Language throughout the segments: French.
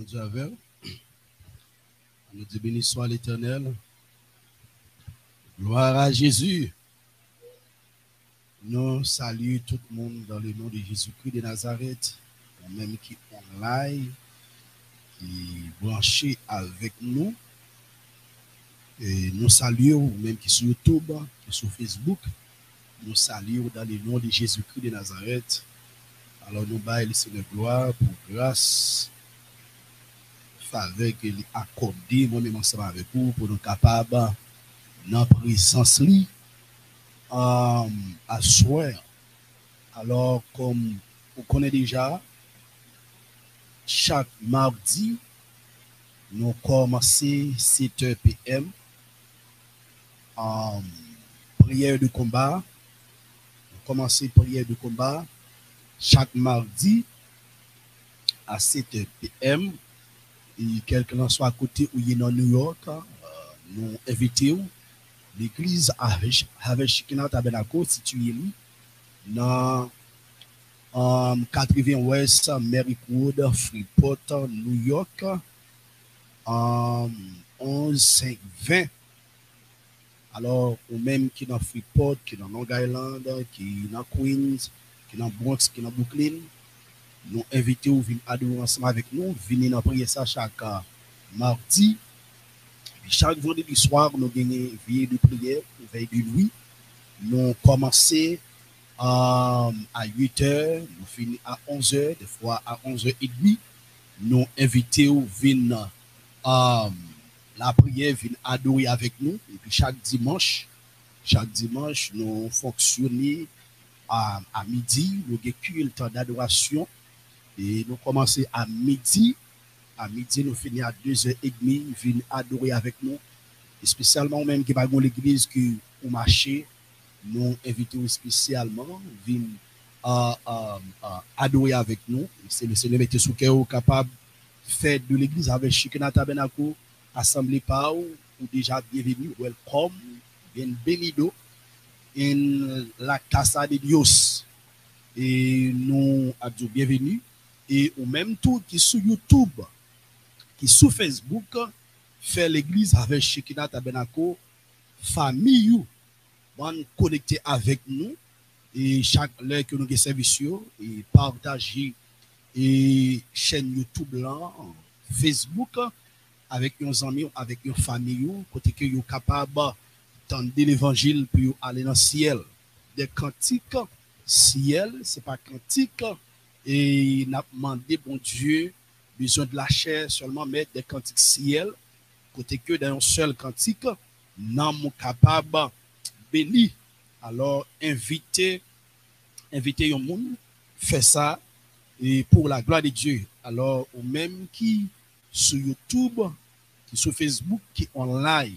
Mon Dieu avec. On nous dit béni soit l'Éternel. Gloire à Jésus. Nous saluons tout le monde dans le nom de Jésus-Christ de Nazareth, même qui online, qui branché avec nous. Et nous saluons, même qui sur YouTube, qui sur Facebook. Nous saluons dans le nom de Jésus-Christ de Nazareth. Alors nous baillons le Seigneur gloire pour grâce, faveur qu'il a accordé, moi-même ensemble avec vous, pour nous capables, dans la présence à soir. Alors, comme vous connaissez déjà, chaque mardi, nous commençons 7h PM en prière de combat. Nous commençons prière de combat chaque mardi à 7h PM. Et quelqu'un soit à côté ou il est dans New York, nous invitons l'église avec Shekinah Tabernacle située dans 80 West Merrickwood, Freeport, New York, 11520. Alors, ou même qui est dans Freeport, qui est dans Long Island, qui est dans Queens, qui est dans Bronx, qui est dans Brooklyn, nous invitons à venir adorer ensemble avec nous, venir dans prier ça chaque mardi. Chaque vendredi soir, nous avons une veille de prière, une veille de nuit. Nous commençons à 8h, nous finissons à 11h, des fois à 11h30. Nous invitons à venir la prière, venir adorer avec nous. Et puis chaque dimanche, nous fonctionnons à midi, nous avons culte d'adoration. Et nous commençons à midi. À midi, nous finissons à 2h30. Venez adorer avec nous. Et spécialement, même qui va dans l'église qui au marché, nous invitons spécialement venir adorer avec nous. C'est le Seigneur qui est capable de faire de l'église avec Shekinah Tabernacle, assemblée par ou déjà bienvenue, welcome, bienvenido in la casa de Dios. Et nous avons bienvenue. Et ou même tout qui sur YouTube, qui sur Facebook, fait l'église avec Shekinah Tabernacle, famille, bon connecté avec nous, et chaque l'heure que nous avons service, et partager et chaîne YouTube là, Facebook, avec nos amis, avec nos familles, côté que vous capable d'entendre l'évangile pour aller dans le ciel. Des cantiques, ciel, c'est pas cantique. Et n'a demandé, bon Dieu, besoin de la chair seulement, mettre des cantiques ciel, côté que dans un seul cantique, nous sommes capables béni. Alors, invitez un monde, fait ça, et pour la gloire de Dieu. Alors, ou même qui sur YouTube, qui sur Facebook, qui online,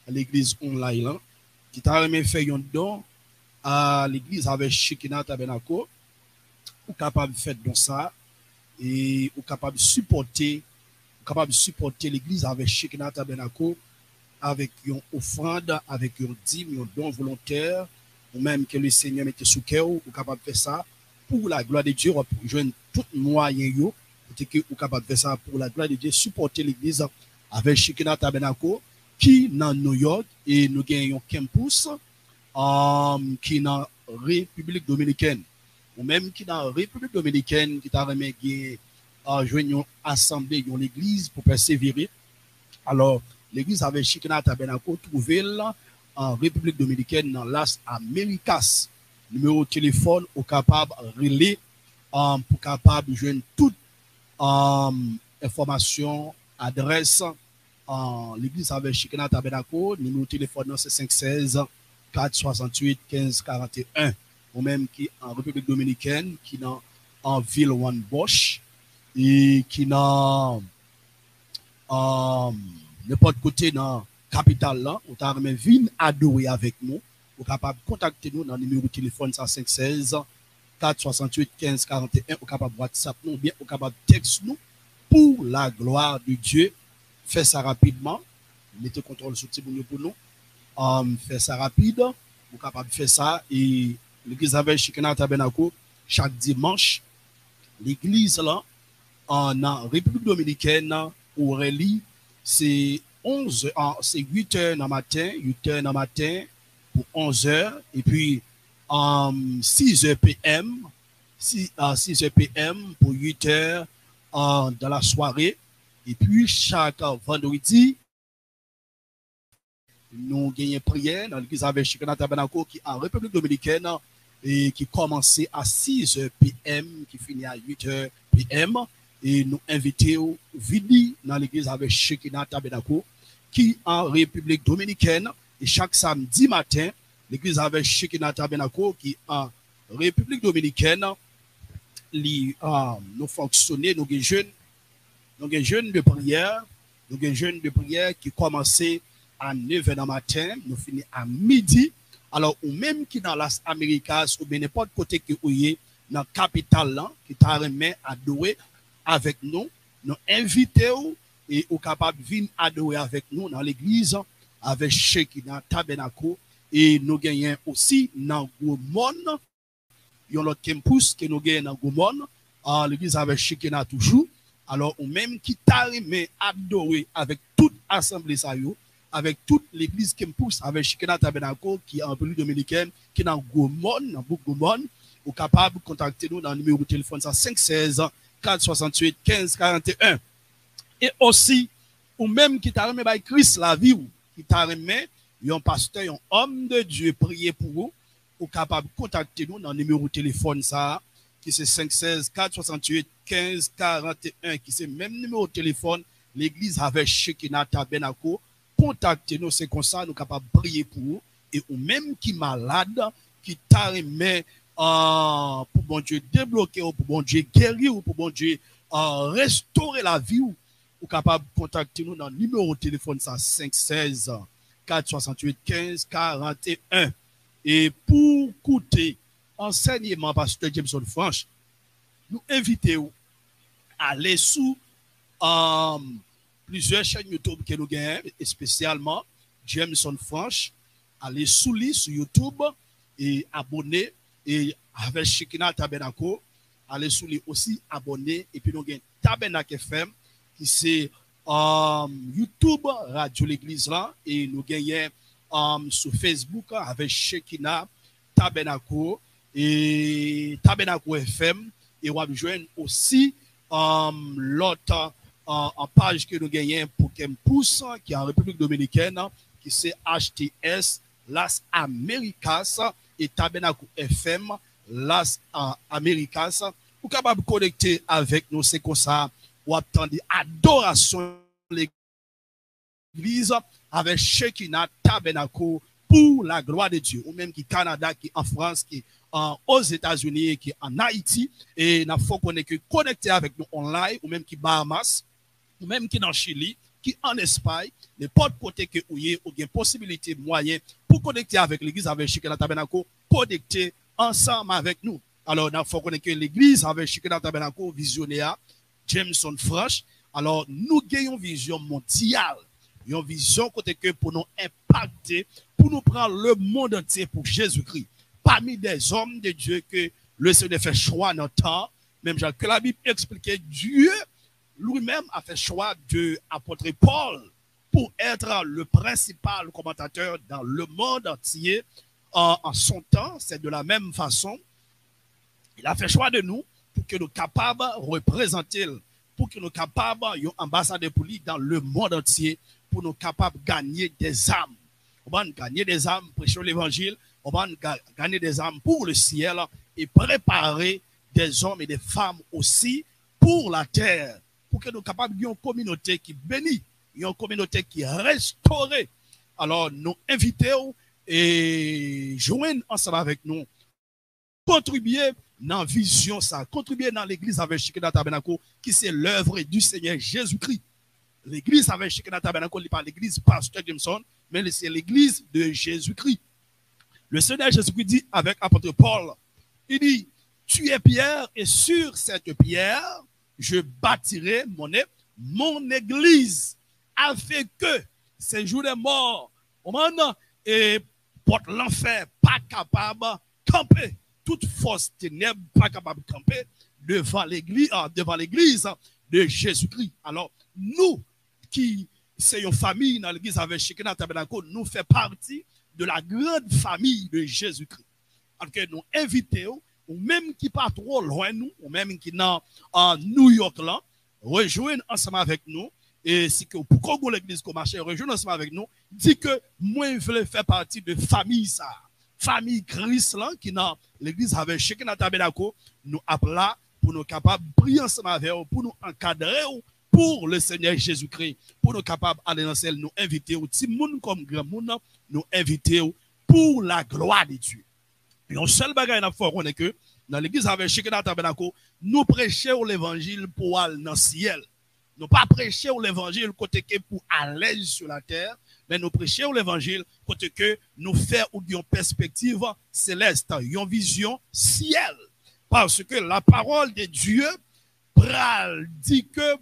à l'église online, là, qui t'a même fait un don à l'église avec Shekinah Tabernacle, ou capable de faire dans ça et ou capable de supporter l'église avec Shekinah Tabernacle avec une offrande, avec une dîme, un don volontaire, ou même que le Seigneur mette sous cœur, ou capable de faire ça pour la gloire de Dieu, pour joindre tout moyen yo, ou capable de faire ça pour la gloire de Dieu, supporter l'église avec Shekinah Tabernacle qui dans New York et nous gagnons un campus qui est dans République dominicaine. Ou même qui dans la République dominicaine, qui t'a remis joindre une assemblée, une église pour persévérer. Alors, l'église avec Shekinah Tabernacle trouvée en République dominicaine dans Las Américas. Numéro de téléphone au capable relais pour capable joindre toute information, adresse l'église avec Shekinah Tabernacle. Numéro de téléphone c'est 516 468 15 41. Ou même qui en République dominicaine, qui dans en ville One Bosch et qui dans n'importe côté dans la capitale là, ou t'as même venir adorer avec nous, ou capable de contacter nous dans le numéro de téléphone 516 468 15 41, ou capable de WhatsApp nous, bien ou capable de texte nous pour la gloire de Dieu. Fais ça rapidement, mettez contrôle sur le pour nous. Fais ça rapide, ou capable de faire ça et l'église avec Shekinah Tabernacle chaque dimanche, l'église là en République dominicaine, Aurélie, c'est 8 heures dans le matin, 8 heures dans le matin pour 11 heures, et puis 6 heures PM, 6 heures PM pour 8 heures dans la soirée, et puis chaque vendredi, nous gagnons prière dans l'église avec Shekinah Tabernacle qui est en République dominicaine et qui commençait à 6 heures PM, qui finit à 8 heures PM. Et nous invitons Vidi dans l'église avec Shekinah Tabernacle qui est en République dominicaine. Et chaque samedi matin, l'église avec Shekinah Tabernacle qui est en République dominicaine, nous fonctionnons, nous avons jeunes de prière, qui commençaient à 9h du matin, nous finissons à midi. Alors, ou même qui dans las Américas, ou bien n'importe côté que vous êtes dans la capitale, qui t'a remis à adorer avec nous, nous invitons et vous capable de venir adorer avec nous dans l'église, avec Shekinah Tabernacle. Et nous gagnons aussi dans Goumon, il y a l'autre campus que nous gagnons dans Goumon, l'église avec Shekinah toujours. Alors, ou même qui t'a remis à adorer avec toute assemblée, avec toute l'église campus, avec Shekinah Tabernacle qui est en République dominicaine, qui est dans Goumon, dans Goumon, ou capable de contacter nous dans le numéro de téléphone 516 468 15 41. Et aussi, ou même qui t'a remis by Christ la vie, qui t'a remis, un pasteur, un homme de Dieu prier pour vous, ou capable de contacter nous dans le numéro de téléphone ça, qui c'est 516 468 15 41, qui c'est même numéro de téléphone, l'église avec Shekinah Tabernacle. Contactez-nous, c'est comme ça, nous sommes capables de prier pour vous. Et ou même qui malade, qui t'a remis pour bon Dieu débloquer, pour bon Dieu guérir, pour bon Dieu restaurer la vie, ou capable de contacter nous dans le numéro de téléphone 516 468 15 41. Et pour écouter enseignement pasteur Jameson Franche, nous invitons à aller sous plusieurs chaînes YouTube que nous gagnons, et spécialement Jameson Franche. Allez sous lui sur YouTube et abonner. Et avec Shekinah Tabernacle, allez sous lui aussi abonner. Et puis nous gagnons Tabernacle FM, qui c'est YouTube, Radio l'Église là. Et nous gagnons sur Facebook avec Shekinah Tabernacle et Tabernacle FM. Et on va joindre aussi l'autre en page que nous gagnons pour Campus, qui est en République dominicaine, qui c'est HTS Las Américas et Tabernacle FM Las Américas. Vous êtes capable de connecter avec nous, c'est comme ça, ou attendre adoration l'église avec Shekinah Tabernacle pour la gloire de Dieu, ou même qui Canada, qui en France, qui aux États-Unis, qui en Haïti, et il faut qu'on est connecté avec nous online, ou même qui Bahamas, ou même qui dans Chili, qui en Espagne, n'importe côté que vous ayez, ou bien possibilité, moyen pour connecter avec l'église, avec Shekinah Tabernacle, connecter ensemble avec nous. Alors, il faut connaître que l'église avec Shekinah Tabernacle, visionnaire, Jameson Franche. Alors, nous gagnons une vision mondiale, une vision côté que pour nous impacter, pour nous prendre le monde entier pour Jésus-Christ. Parmi des hommes de Dieu que le Seigneur fait choix dans le temps, même que la Bible expliquait, Dieu lui-même a fait choix de l'apôtre Paul pour être le principal commentateur dans le monde entier en son temps. C'est de la même façon. Il a fait choix de nous pour que nous soyons capables de représenter, pour que nous soyons capables d'ambassadeur pour lui dans le monde entier, pour nous capables de gagner des âmes. On va gagner des âmes, prêcher l'évangile, on va gagner des âmes pour le ciel et préparer des hommes et des femmes aussi pour la terre, pour que nous soyons capables d'une communauté qui bénit, une communauté qui est restaurée. Alors, nous invitons et joignent ensemble avec nous, contribuer dans la vision, ça, contribuer dans l'église avec Shekinah Tabernacle, qui c'est l'œuvre du Seigneur Jésus-Christ. L'église avec Shekinah Tabernacle, n'est pas l'église Pasteur Jameson, mais c'est l'église de Jésus-Christ. Le Seigneur Jésus-Christ dit avec l'apôtre Paul, il dit, tu es pierre et sur cette pierre, je bâtirai mon église, afin que ces jours de mort, et porte l'enfer, pas capable de camper. Toute force ténèbre, pas capable de camper devant l'église de Jésus-Christ. Alors, nous qui sommes une famille dans l'église avec Shekinah Tabernacle, nous faisons partie de la grande famille de Jésus-Christ. Alors que nous invitons, ou même qui pas trop loin nous, ou même qui dans New York là, rejoignent ensemble avec nous. Et si que pour l'église comme marché, rejoignent ensemble avec nous, dit que moi je veux faire partie de famille ça. Famille Christ là, qui dans l'église avec Shekinah Tabernacle, nous appelons pour nous capables de prier ensemble avec eux, pour nous encadrer pour le Seigneur Jésus-Christ, pour nous capables d'aller dans celle, nous inviter au petit monde comme grand monde, nous inviter pour la gloire de Dieu. Et un seul bagage n'a fait, on est que dans l'église avec Shekinah Tabernacle, nous prêchons l'évangile pour aller dans le ciel. Nous pas prêcher l'évangile côté que pour aller sur la terre, mais nous prêchons l'évangile côté que nous faisons une perspective céleste, une vision ciel. Parce que la parole de Dieu dit que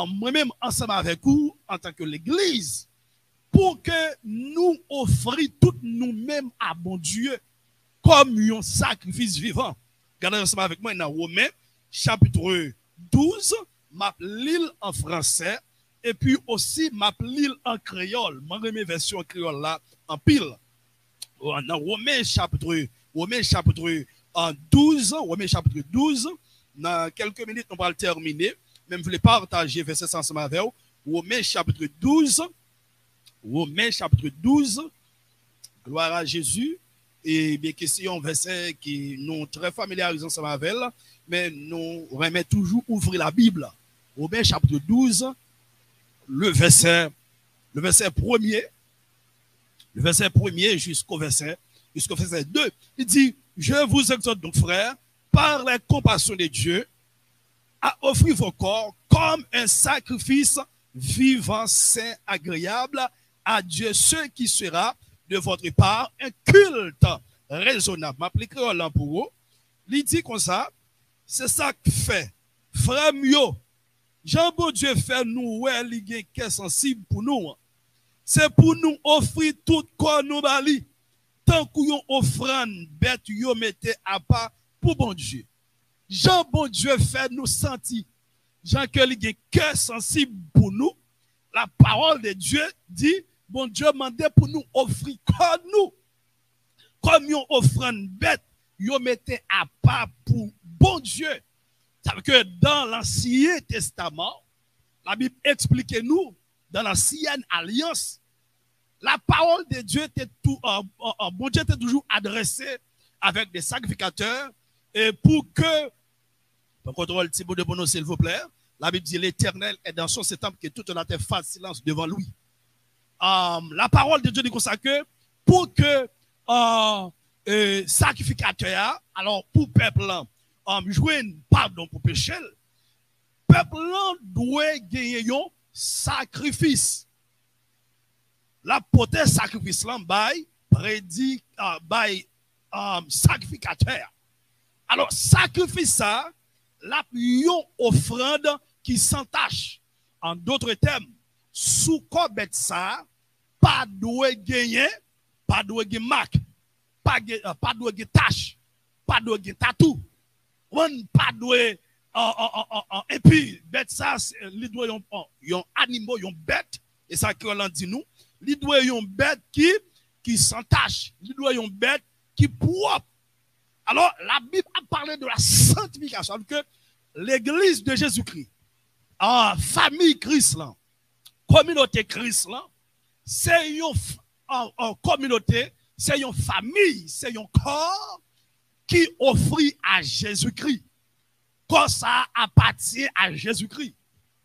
moi-même ensemble avec vous, en tant que l'église, pour que nous offrions tout nous-mêmes à bon Dieu comme un sacrifice vivant. Regardez ensemble avec moi dans Romains, chapitre 12, m'a l'île en français, et puis aussi m'a l'île en créole. Je remets version créole là en pile. Dans Romains chapitre 12, dans quelques minutes, on va le terminer. Même je vais partager verset ensemble avec vous. Romains chapitre 12, gloire à Jésus. Et bien, c'est un verset qui nous très familiarisés ensemble avec elle, mais nous remet toujours ouvrir la Bible. Romains chapitre 12, le verset premier jusqu'au verset 2. Il dit, je vous exhorte donc, frères, par la compassion de Dieu, à offrir vos corps comme un sacrifice vivant, saint, agréable à Dieu, ce qui sera de votre part un culte raisonnable. M'appliquer en pour vous. Il dit comme ça, c'est ça que fait. Frère Mio, Jean bon Dieu fait nous, ouais, il y a sensible pour nous. C'est pour nous offrir tout corps nous bali. Tant qu'on offrande bête, yo mettez à part pour bon Dieu. Jean bon Dieu fait nous sentir. Jean que il y a cœur sensible pour nous. La parole de Dieu dit, bon Dieu mandait pour nous offrir comme nous. Comme yon offrande bête, yon mettez à part pour bon Dieu. Ça veut dire que dans l'Ancien Testament, la Bible explique nous, dans l'Ancienne Alliance, la parole de Dieu était tout, bon Dieu était toujours adressé avec des sacrificateurs, et pour que, pour contrôle Thibaut de Bono, s'il vous plaît, la Bible dit l'Éternel est dans son septembre que toute la terre fasse silence devant lui. La parole de Dieu dit comme ça que pour que sacrificateur, alors pour peuple jouer pardon pour péché, peuple doit gagner un sacrifice. La pote sacrifice là prédit sacrificateur. Alors sacrifice ça, la yon offrande qui s'entache. En d'autres termes, sous quoi bête ça, pas doit gagner, pas doit gagner marque, pas doit gagner tâche, pas doit gagner tatou, pas doit et puis bête ça, il doit yon animaux, yon bête, et ça que l'on dit nous, il doit yon bête qui s'entache, il doit yon bête qui propre. Alors la Bible a parlé de la sanctification, que l'église de Jésus-Christ, famille Christ là, communauté Christ là, c'est une communauté, c'est une famille, c'est un corps qui offre à Jésus-Christ. Quand ça appartient à Jésus-Christ.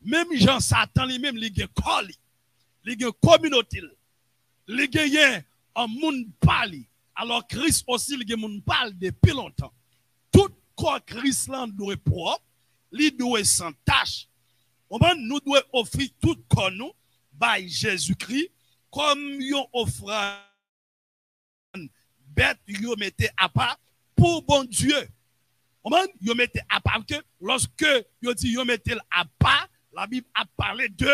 Même Jean Satan lui-même, il y a un corps, il y a une communauté, il y a un monde parle. Alors Christ aussi, il y a un monde parle depuis longtemps. Tout corps Christ là doit être propre, il doit être sans tâche. Nous devons offrir tout corps nous by Jésus-Christ comme yon offrande bête yon mettez à part pour bon Dieu. Yon mettez à part que lorsque yon dit yon mettez à part, la Bible a parlé de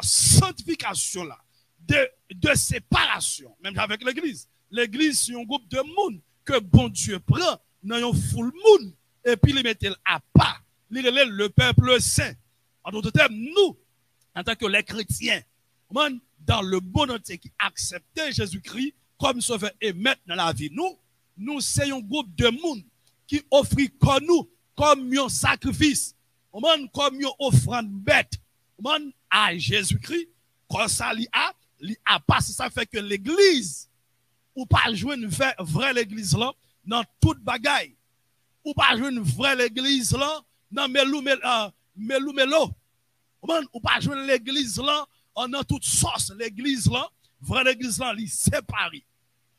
sanctification là, de séparation, même avec l'église. L'église c'est un groupe de monde que bon Dieu prend dans un full monde et puis il mettez à part. Il relève le peuple saint. En d'autres termes, nous, en tant que les chrétiens, dans le bon entier qui acceptait Jésus-Christ comme sauveur et maître dans la vie, nous sommes un groupe de monde qui offre comme un sacrifice, comme une offrande bête à Jésus-Christ. Quand ça a pas, ça fait que l'église, ou pas jouer une vraie l'église là, dans toute bagaille, ou pas jouer une vraie l'église là, dans melo, ou pas jouer l'église là, dans toute sauce, l'église là, vraie l'église là, il séparé.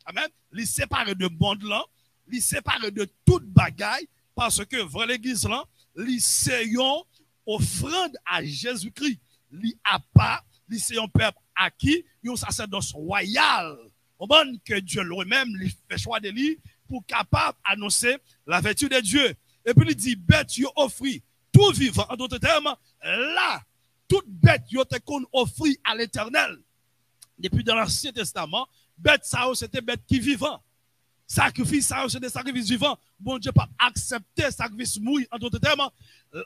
Amen. Il séparé de monde là, il séparé de toute bagaille, parce que vraie l'église là, il c'est une offrande à Jésus-Christ. Il a pas, il c'est un peuple à qui, un sacerdoce royal. Que Dieu lui-même lui fait choix de lui pour capable annoncer la vertu de Dieu. Et puis il dit, bête, tu offres tout vivant. En d'autres termes, là, toute bête, tu offre à l'Éternel. Depuis dans l'Ancien Testament, bête, ça, c'était bête qui vivant. Sacrifice, ça, c'était sacrifice vivant. Bon Dieu, pas accepter sacrifice mouille. En d'autres termes,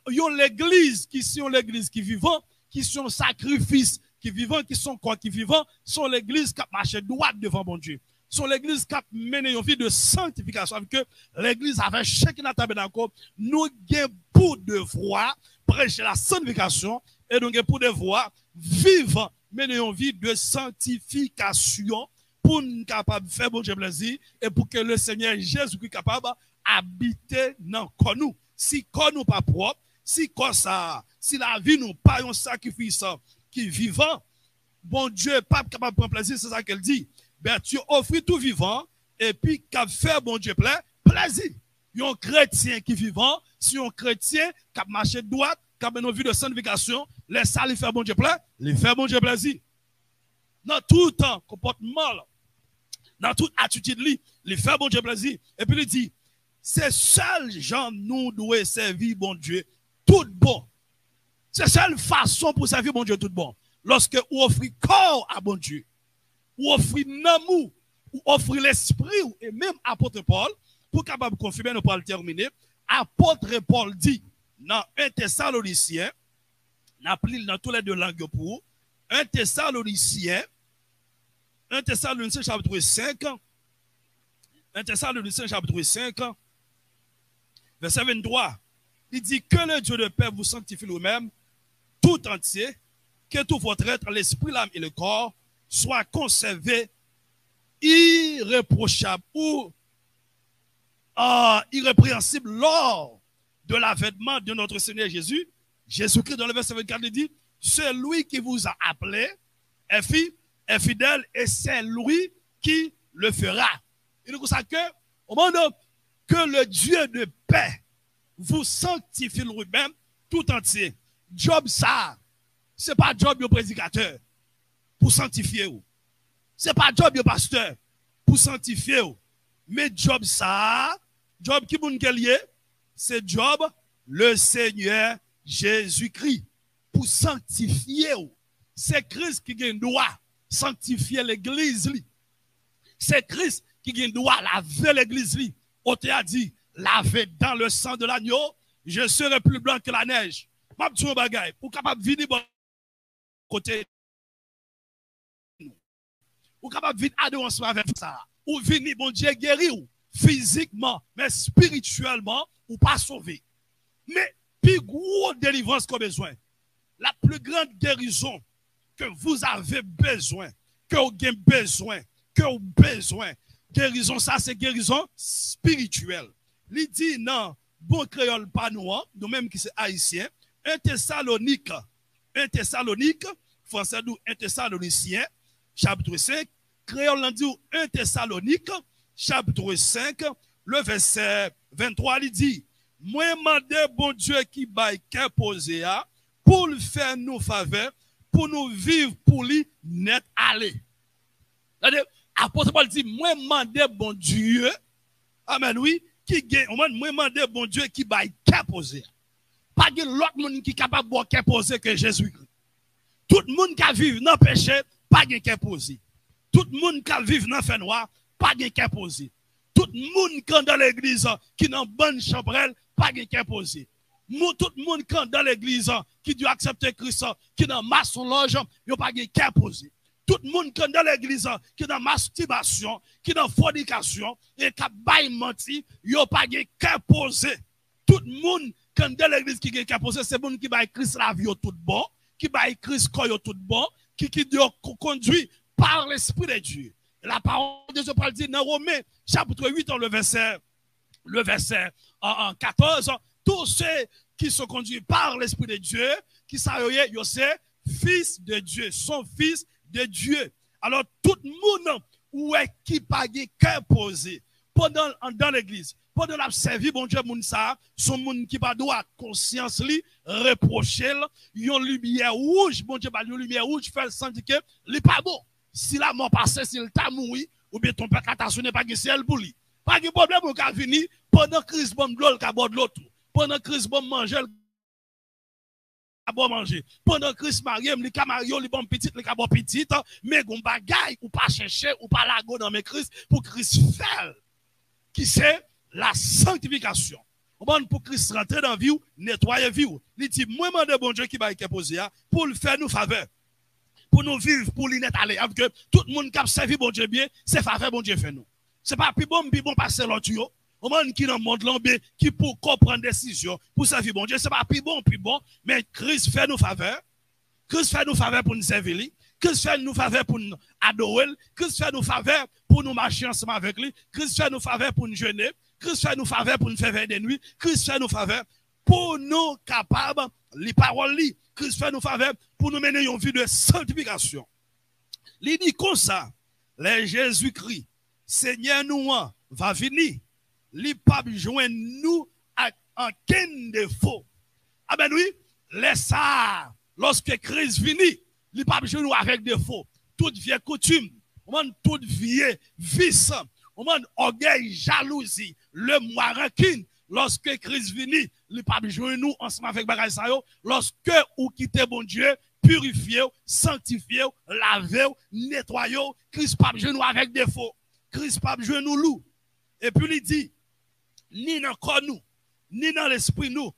il y a l'église qui sont l'église qui vivant, qui sont sacrifice qui vivant, qui sont quoi qui vivant, sont l'église qui marche droit devant bon Dieu. Sont l'église qui mène une vie de sanctification. Avec que l'église avec chaque tabernacle, nous avons pour devoir prêcher la sanctification et nous avons pour devoir vivre, mener une vie de sanctification pour nous capable de faire bon Dieu plaisir et pour que le Seigneur Jésus-Christ capable d'habiter dans nous. Si nous pas propre, si ça, si la vie nous pas un sacrifice qui vivant, bon Dieu n'est pas capable de prendre plaisir, c'est ça qu'elle dit. Ben, tu offres tout vivant, et puis qu'à faire bon Dieu plaisir. Un chrétien qui vivant, si un chrétien qui marche droit, qui a une vie de sanctification, laisse ça lui faire bon Dieu plaisir, lui faire bon Dieu plaisir. Dans tout temps, comportement, dans toute attitude, lui faire bon Dieu plaisir. Et puis il dit, c'est seul gens nous devons servir bon Dieu, tout bon. C'est la seule façon pour servir bon Dieu tout bon. Lorsque vous offrez corps à bon Dieu, vous offrez l'amour, vous offrez l'esprit, et même apôtre Paul, pour capable de confirmer, nous pourrons terminer, apôtre Paul dit, dans 1 Thessaloniciens, n'appelez dans tous les deux langues pour 1 Thessaloniciens chapitre 5, 1 Thessaloniciens chapitre 5, verset 23, il dit que le Dieu de paix vous sanctifie lui-même, tout entier, que tout votre être, l'esprit, l'âme et le corps, soit conservé irréprochable ou irrépréhensible lors de l'avènement de notre Seigneur Jésus. Jésus-Christ, dans le verset 24, il dit, celui qui vous a appelé est fidèle et c'est lui qui le fera. Il dit comme ça que, au moment que le Dieu de paix vous sanctifie lui-même tout entier. Job ça, c'est pas job de prédicateur pour sanctifier ou. C'est pas job de pasteur pour sanctifier ou. Mais job ça, job qui moun lié, c'est job le Seigneur Jésus-Christ pour sanctifier ou. C'est Christ qui a droit sanctifier l'église. C'est Christ qui a droit laver l'église. On t'a dit, laver dans le sang de l'agneau, je serai plus blanc que la neige. Pour capable venir bon côté ou capable venir adorer avec ça ou venir bon Dieu guérir physiquement mais spirituellement ou pas sauver. Mais plus gros délivrance qu'on a besoin, la plus grande guérison que vous avez besoin, que vous avez besoin, guérison ça c'est guérison spirituelle. Il dit non, bon créole pas nous même qui c'est haïtien. 1 Thessalonique, français nous 1 Thessaloniciens, chapitre 5, créole dit 1 Thessalonique, chapitre 5, le verset 23, il dit, moi mandé bon Dieu qui baille qu'un posé pour le faire nous faveur, pour nous vivre pour lui net aller. C'est-à-dire, apôtre Paul dit, moi mandé bon Dieu, amen oui, qui gagne, moi mandé bon Dieu qui baille qu'un posé. Pas de l'autre monde qui est capable de boire qu'un posé que Jésus-Christ. Tout le monde qui vit dans le péché, pas de qu'un posé. Tout le monde qui vit dans le fait noir, pas de qu'un posé. Tout le monde qui est dans l'église, qui est dans bonne chambrelle, pas de qu'un posé. Tout le monde qui dans l'église, qui doit accepter Christ, qui dans maçonnage, il n'y a pas de cœur posé. Tout le monde qui dans l'église, qui dans masturbation, qui dans fornication, et qui a menti, il n'y a pas de cœur posé. Tout le monde qui dans l'église qui a cœur posé, c'est le monde qui va Christ la vie tout bon, qui va Christ tout bon, qui doit conduit par l'Esprit de Dieu. La parole de Dieu parle dit dans Romains, chapitre 8, le verset 14, tous ceux qui sont conduits par l'Esprit de Dieu, qui sont fils de Dieu, sont fils de Dieu. Alors, tout le monde qui n'a pas de cœur posé dans l'église, pendant la servi, bon Dieu, son monde qui pas droit, conscience li, reprocher, yon lumière rouge, bon Dieu, une lumière rouge, fait le sentir que n'est pas bon. Si la mort passe, s'il t'a mouru, ou bien ton père catastrophe n'est pas de ciel pour lui. Pas de problème, on va venir pendant que Christ bon de l'eau, il de l'autre. Pendant que Christ bon manger, il bon manger. Pendant que Christ marie, il a marié, il bon petit, il a bon petit, mais gon bagaille, ou pas chercher, ou pas la go dans mes Christ, pour Christ faire. Qui c'est la sanctification. Pour Christ rentrer dans la vie, nettoyer la vie. Il dit, moi, je bon Dieu qui va être posé pour le faire nous faveur. Pour nous vivre, pour l'y aller. Parce que tout le monde qui a servi bon Dieu bien, c'est faveur bon Dieu fait nous. Ce n'est pas plus bon passer l'autre. Au monde qui dans le monde bien, qui pour comprendre décision, pour servir bon Dieu, ce n'est pas plus bon, mais Christ fait nous faveur. Christ fait nous faveur pour nous servir. Christ fait nous faveur pour nous adorer. Christ fait nous faveur pour nous marcher ensemble avec lui. Christ fait nous faveur pour nous jeûner. Christ fait nous faveur pour nous faire veiller de nuit. Christ fait nous faveur pour nous capables, les paroles, Christ fait nous faveur pour nous mener une vie de sanctification. Il dit comme ça, les Jésus-Christ, Seigneur nous va venir, il pas joindre nous en quel défaut. Ah ben oui, laisse ça, lorsque Christ vient, il pas joindre nous avec défaut. Toute vieille coutume, toute vieille vice, orgueil, jalousie, le moi rancune. Lorsque Christ vient, il pas joindre nous ensemble avec bagay sa yo. Lorsque ou quittez bon Dieu, purifiez, sanctifiez, lavez, nettoyez, Christ pas joindre nous avec défaut. Christ pas joindre nous loup. Et puis il dit, ni dans le corps nous, ni dans l'esprit nous,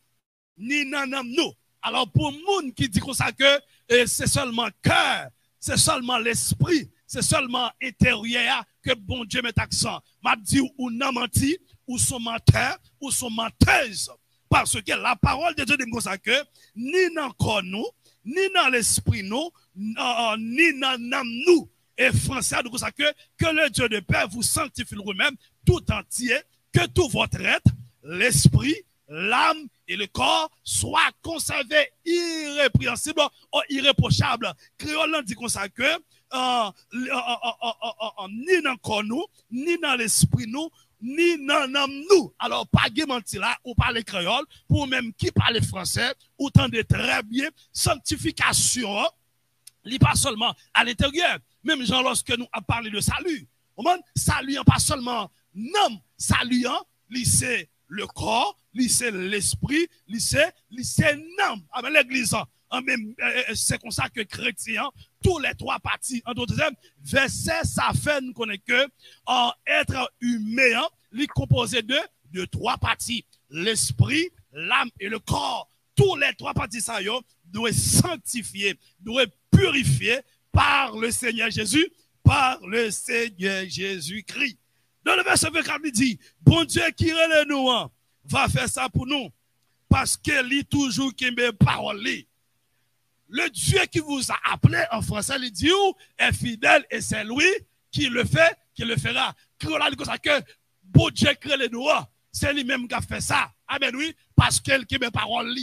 ni dans l'âme nous. Alors pour monde qui dit comme ça que c'est seulement cœur, c'est seulement l'esprit, c'est seulement intérieur que bon Dieu met accent. M'a dit ou n'a menti, ou sont menteurs, ou sont menteuses. Parce que la parole de Dieu dit comme ça que ni dans le corps nous, ni dans l'esprit nous, ni dans l'âme nous. Et français dit comme ça que le Dieu de paix vous sanctifie lui-même tout entier, que tout votre être, l'esprit, l'âme et le corps soient conservés irrépréhensibles ou irréprochables. Créole dit comme ça que ni dans le corps nous, ni dans l'esprit nous, ni dans l'âme nous. Alors, pas de mentir là, ou parler créole, pour même qui parle français, autant de très bien, sanctification, n'est pas seulement à l'intérieur, même genre lorsque nous avons parlé de salut. Saluant pas seulement non, saluant, c'est le corps, c'est l'esprit, c'est non. L'église, c'est comme ça que chrétien, tous les trois parties, en d'autres termes, verset, ça fait nous connaître que être humain, il est composé de trois parties, l'esprit, l'âme et le corps. Tous les trois parties, ça doivent sanctifier, doivent purifier par le Seigneur Jésus, par le Seigneur Jésus-Christ. Dans le verset 24, il dit, bon Dieu qui relève nous, va faire ça pour nous, parce qu'il lit toujours qui met parole. Le Dieu qui vous a appelé en français, il dit, est fidèle et c'est lui qui le fait, qui le fera. Créole dit comme ça que bon Dieu crée les nous, c'est lui-même qui a fait ça. Amen, oui, parce qu'il qui met parole.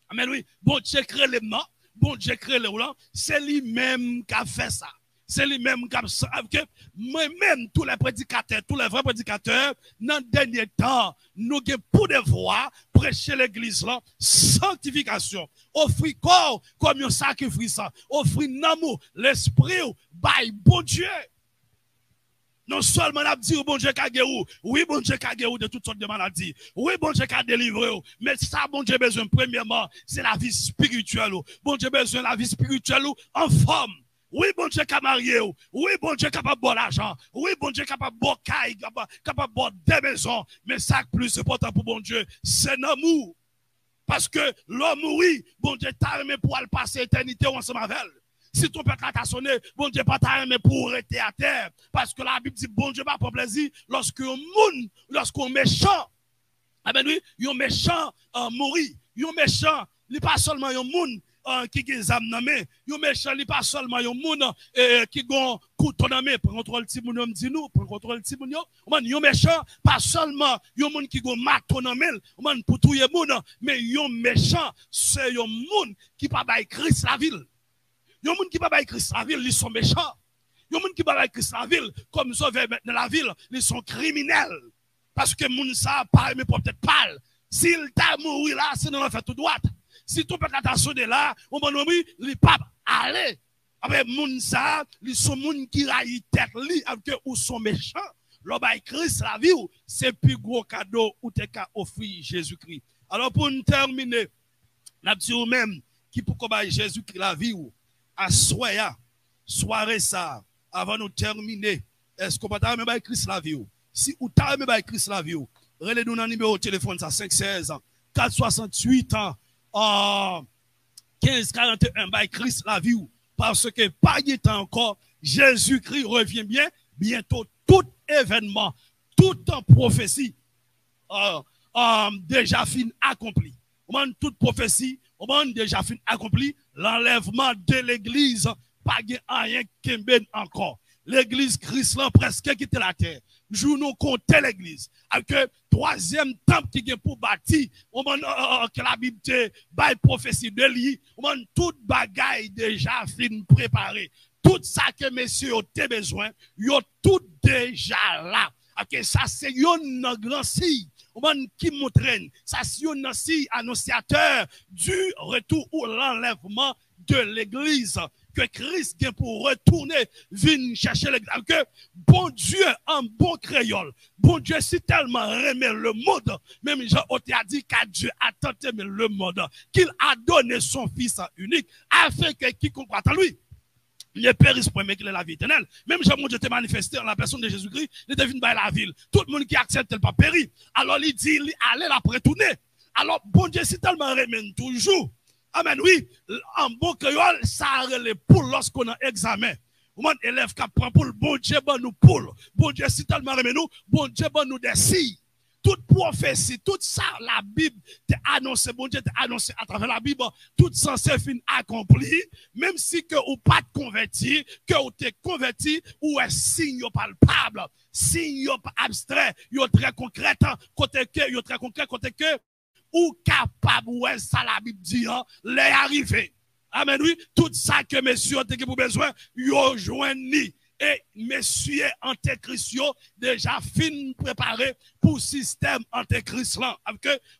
Amen, oui, bon Dieu crée les noms, bon Dieu crée les roulants, c'est lui-même qui a fait ça. C'est lui-même qui a fait moi-même, tous les prédicateurs, tous les vrais prédicateurs, dans le dernier temps, nous avons pour devoir prêcher l'église là, sanctification, offrir corps comme un sacrifice, offrir l'amour, l'esprit, by bon Dieu. Non seulement on a dit bon Dieu qu'a guéri, oui bon Dieu qu'a guéri de toutes sortes de maladies, oui bon Dieu qu'a délivré, mais ça bon Dieu besoin premièrement, c'est la vie spirituelle. Bon Dieu besoin de la vie spirituelle en forme. Oui, bon Dieu qui a marié. Oui, bon Dieu capable de boire l'argent. Oui, bon Dieu capable de boire caille, capable de boire des maisons. Mais ça plus important pour bon Dieu, c'est l'amour. Parce que l'homme mourit, bon Dieu t'a aimé pour aller passer l'éternité ensemble avec elle. Si ton peuple t'a sonné, bon Dieu pas t'a aimé pour rester à terre. Parce que la Bible dit, bon Dieu pas pour plaisir lorsqu'un monde, lorsqu'un méchant, ah ben oui, un méchant mourit, un méchant, il n'est pas seulement un monde qui a des âmes dans main, un méchant, il n'est pas seulement un monde qui a un couteau dans main, pour contrôler le timounium, dit nous, pour contrôler le timounium, un méchant, pas seulement un monde qui a un marteau dans main, pour tout le monde, mais un méchant, c'est un monde qui n'a pas Christ la ville. Il y a des gens qui ne peuvent pas écrire la ville, ils sont méchants. Il y a des gens qui ne peuvent pas écrire la ville, comme ça, dans la ville, ils sont criminels. Parce que les gens ne savent pas, mais peut-être pas. S'il t'a mouru là, c'est dans l'enfer tout droit. Si ton peuple t'a sonné là, on va nous dire, il ne peut pas aller. Après, les gens, ils sont des gens qui raillent tête, ou sont méchants. L'homme Christ la vie, c'est le plus gros cadeau où tu as offert Jésus-Christ. Alors, pour nous terminer, nous disons même qui pour combattre Jésus-Christ la vie, à soirée ça, avant de terminer, est-ce qu'on peut même Christ la vie? Si vous avez même Christ la vie, relez-nous dans le numéro de téléphone, ça 516 468 1541 by Christ la vie. Parce que pas de temps encore, Jésus-Christ revient bien, bientôt tout événement, toute prophétie déjà fin accompli. Toute prophétie, déjà fin accompli, l'enlèvement de l'église, pas rien qui encore. L'église Christ presque quitté la terre. Nous nous comptons l'église. Avec le troisième temple qui est pour bâtir, que la Bible te prophétie de lui, toute bagaille déjà fin préparée. Tout ça que messieurs ont besoin, ils ont tout déjà là. Okay, ça c'est un grand signe qui montre, ça c'est un signe annonciateur du retour ou l'enlèvement de l'église que Christ vient pour retourner, venir chercher l'église. Que bon Dieu, en bon créole, bon Dieu si tellement aimé le monde, même Jean a dit qu'à Dieu a tant aimé le monde, qu'il a donné son fils unique, afin que quiconque croit en lui ne périsse point, mais qu'il ait la vie éternelle. Même Jean-Dieu était manifesté en la personne de Jésus-Christ, il était venu par la ville. Tout le monde qui accepte, il pas péri. Alors il dit, il allait la retourner. Alors, bon Dieu, si tellement remène toujours. Amen, oui, en bon créole, ça a les poules lorsqu'on a examen. Mon élève qui prend poule, bon Dieu, bon nous poule. Bon Dieu, si tellement remène nous, bon Dieu, bon nous décide. Toute prophétie, tout ça, la Bible t'a annoncé, bon Dieu t'a annoncé à travers la Bible, tout ça c'est fin accompli, même si que ou pas converti, que ou t'es converti, ou est signe palpable, signe abstrait, yo très concret, côté que, yo très concret, côté que, ou capable, ouais, ça la Bible dit, les arriver. Amen, oui, tout ça que messieurs ont pour besoin, yo joigni. Et messieurs antéchrist déjà fin préparé pour système antéchrist là.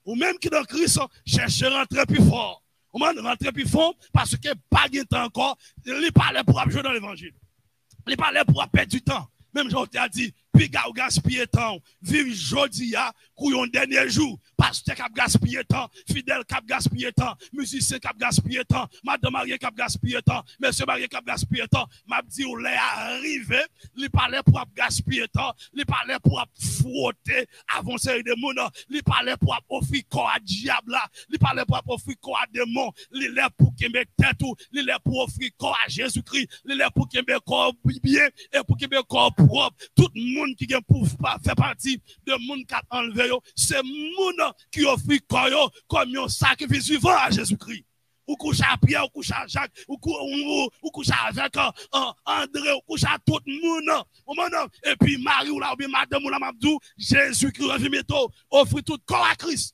Ou même qui dans Christ cherche à rentrer plus fort. Ou même rentrer plus fort parce que pas de temps encore, il parlait pour jouer dans l'évangile. Il parlait pour perdre du temps. Même Jean t'a dit, puis ou gaspiller temps, vive jodi a, couillon dernier jour, pasteur cap gaspiller temps, fidèle cap gaspiller temps, musicien cap gaspiller temps, madame mariée cap gaspiller temps, monsieur marié cap gaspiller temps, m'a dit ou l'est arrivé, il parlait pour gaspiller temps, il parlait pour frotter avancer des monde, il parlait pour offrir corps à diable, il parlait pour offrir corps à démon, il est pour qu'il mette tête ou, il est pour offrir corps à Jésus-Christ, il est pour qu'il mette corps bien et pour qu'il mette corps propre, tout le monde qui fait partie de monde qui a enlevé, c'est monde qui offre corps comme un sacrifice vivant à Jésus-Christ. Ou couche à Pierre, ou couche à Jacques, ou couche avec André, ou couche à tout le monde. Et puis Marie ou là, ou bien Madame ou la Mabdou, Jésus-Christ revient bientôt, offre tout corps à Christ,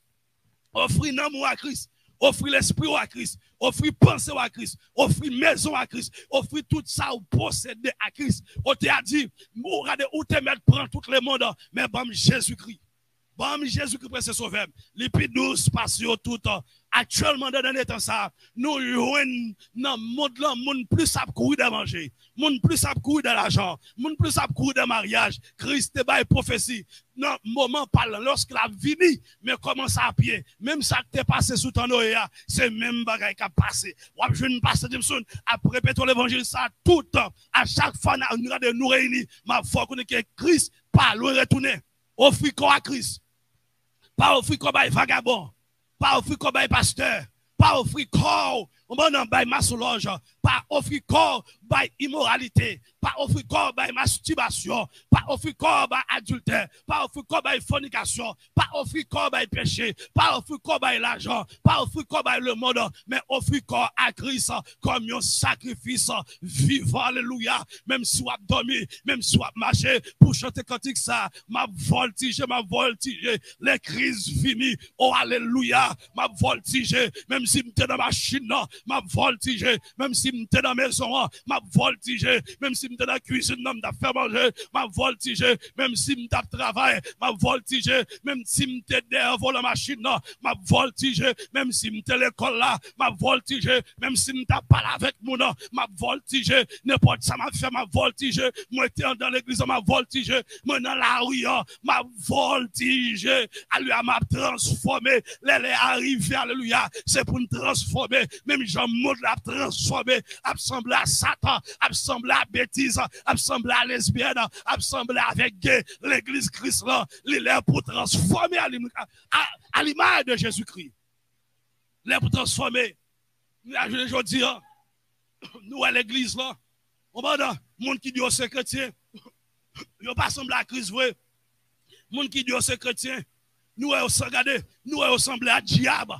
offre l'amour à Christ. Offrir l'esprit à Christ, offrir pensée à Christ, offrir maison à Christ, offrir tout ça ou posséder à Christ. On t'a dit, regardez où te mettre prendre tout le monde, mais bam Jésus-Christ. Bam Jésus-Christ pour se sauver. Les plus douces passent tout actuellement dans les temps ça, nous jouons dans le monde là, monde plus à courir de manger, monde plus à courir de l'argent, monde plus à courir de mariage. Christ te bail prophétie. Non, moment parle lorsque la vini, mais commence à pied. Même ça qui t'est passé sous ton oeil, c'est même bagaille qui a passé. Ou je ne passe Jameson à répéter l'évangile ça tout le temps. À chaque fois nous réunir, ma foi qu'on est que Christ pas loin retourner. Offrir quoi à Christ. Pas offrir comme un vagabond. pas offrir comme un pasteur, pas offrir corps, on va by massologe, pas offrir corps by immoralité, pas offrir corps by masturbation, pas offrir corps by adultère, pas offrir corps by fornication, pas offrir corps by péché, pas offrir corps by l'argent, pas offrir corps by le monde, mais offrir corps à Christ comme un sacrifice vivant, alléluia, même si on a dormi, même si on a marché, pour chanter cantique ça, m'a voltigé, les crises finies, oh alléluia, m'a voltigé, même si m'étais dans ma machine, m'a voltigé, même si m'étais dans la maison, m'a voltigé, même si m'étais dans la cuisine, m'a fait manger, m'a voltigé, même si m'étais travail, m'a voltigé, même si m'étais derrière la machine, m'a voltigé, même si m'étais l'école là, m'a voltigé, même si m'étais parlé avec mon nom, m'a voltigé, n'importe ça m'a fait, m'a voltigé, moi j'étais dans l'église, m'a voltigé, moi dans la rue, m'a voltigé, alléluia, m'a transformé, les arrivé, alléluia, c'est pour nous transformer, même Jean-Maud l'a transformé, assemblé à Satan, assemblé à bêtise, assemblé à lesbienne, assemblé avec gay, l'église Christ là, il est pour transformer à l'image de Jésus-Christ. Il est pour transformer. Je dis, nous à l'église là, on va dans le monde qui dit au c'est chrétien, il n'y a pas assemblé à Christ, vrai. Le monde qui dit au c'est chrétien, nous assemblé à diable.